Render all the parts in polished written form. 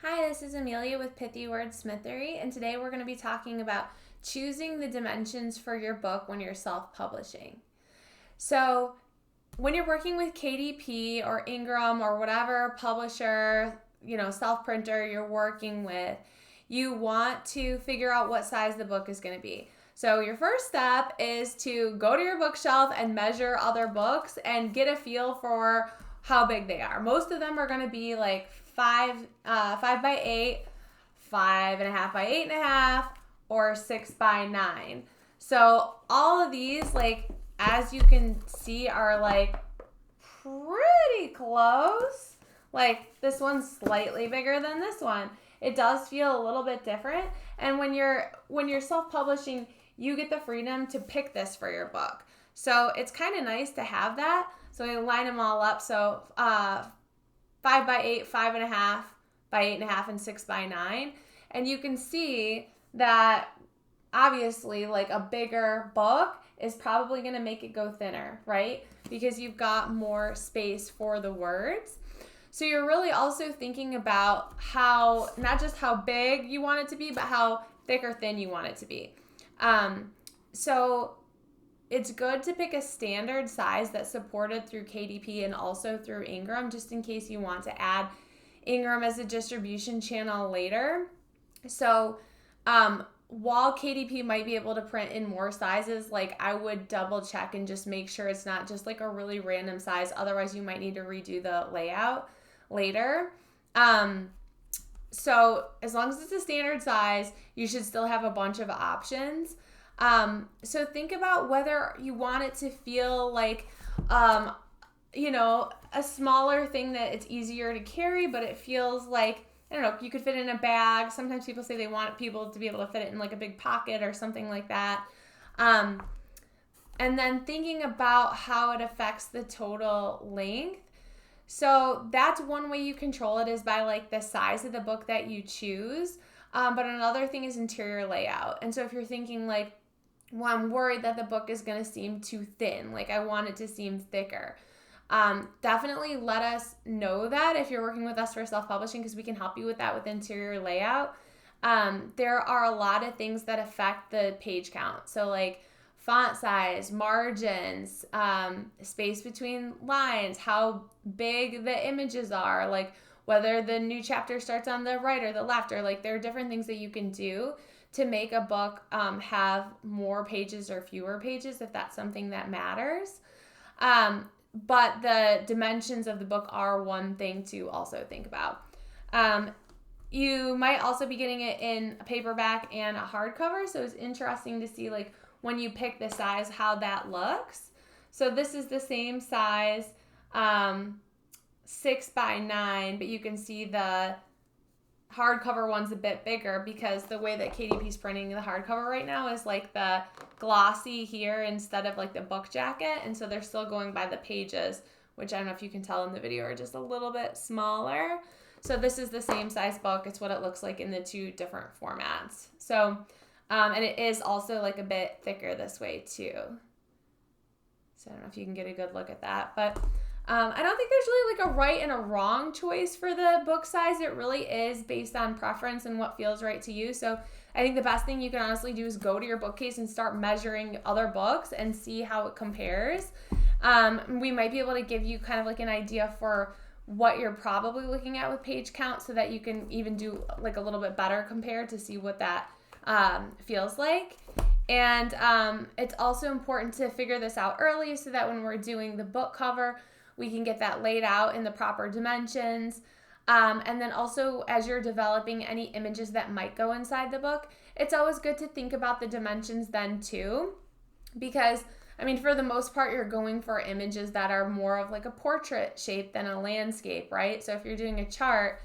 Hi, this is Amelia with Pithy Wordsmithery, and today we're going to be talking about choosing the dimensions for your book when you're self-publishing. So, when you're working with KDP or Ingram or whatever publisher, self-printer you're working with, you want to figure out what size the book is going to be. So your first step is to go to your bookshelf and measure other books and get a feel for how big they are. Most of them are going to be like 5 by 8, 5.5 by 8.5, or 6 by 9. So all of these, as you can see, are pretty close. This one's slightly bigger than this one. It does feel a little bit different. And when you're self-publishing, you get the freedom to pick this for your book. So it's kind of nice to have that. So we line them all up. So 5 by 8, 5.5 by 8.5, and 6 by 9. And you can see that obviously a bigger book is probably going to make it go thinner, right? Because you've got more space for the words. So you're really also thinking about how, not just how big you want it to be, but how thick or thin you want it to be. So it's good to pick a standard size that's supported through KDP and also through Ingram, just in case you want to add Ingram as a distribution channel later. So while KDP might be able to print in more sizes, I would double check and just make sure it's not just a really random size. Otherwise, you might need to redo the layout later. So as long as it's a standard size, you should still have a bunch of options. So think about whether you want it to feel like, a smaller thing that it's easier to carry, but it feels like, I don't know, you could fit in a bag. Sometimes people say they want people to be able to fit it in a big pocket or something like that. And then thinking about how it affects the total length. So that's one way you control it, is by the size of the book that you choose. But another thing is interior layout. And so if you're thinking well, I'm worried that the book is going to seem too thin, I want it to seem thicker. Definitely let us know that if you're working with us for self-publishing, because we can help you with that with interior layout. There are a lot of things that affect the page count. So font size, margins, space between lines, how big the images are, whether the new chapter starts on the right or the left, or there are different things that you can do to make a book have more pages or fewer pages, if that's something that matters. But the dimensions of the book are one thing to also think about. You might also be getting it in a paperback and a hardcover, so it's interesting to see when you pick the size, how that looks. So this is the same size, 6 by 9, but you can see the hardcover one's a bit bigger because the way that KDP's printing the hardcover right now is the glossy here instead of the book jacket. And so they're still going by the pages, which I don't know if you can tell in the video are just a little bit smaller. So this is the same size book. It's what it looks like in the two different formats. So, and it is also a bit thicker this way too. So I don't know if you can get a good look at that, but I don't think there's really a right and a wrong choice for the book size. It really is based on preference and what feels right to you. So I think the best thing you can honestly do is go to your bookcase and start measuring other books and see how it compares. We might be able to give you kind of an idea for what you're probably looking at with page count, so that you can even do a little bit better compared to see what that feels like. And it's also important to figure this out early, so that when we're doing the book cover, we can get that laid out in the proper dimensions. And then also, as you're developing any images that might go inside the book, it's always good to think about the dimensions then too. Because, for the most part, you're going for images that are more of a portrait shape than a landscape, right? So if you're doing a chart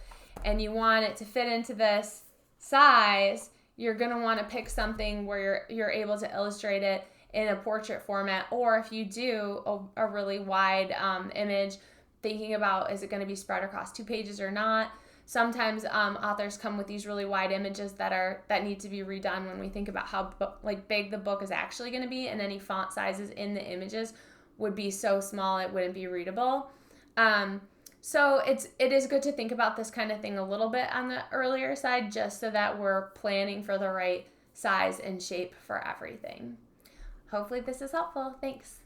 and you want it to fit into this size, you're going to want to pick something where you're able to illustrate it in a portrait format. Or if you do a really wide image, thinking about, is it going to be spread across 2 pages or not? Sometimes authors come with these really wide images that need to be redone when we think about how big the book is actually going to be, and any font sizes in the images would be so small it wouldn't be readable. So it is good to think about this kind of thing a little bit on the earlier side, just so that we're planning for the right size and shape for everything. Hopefully this is helpful. Thanks.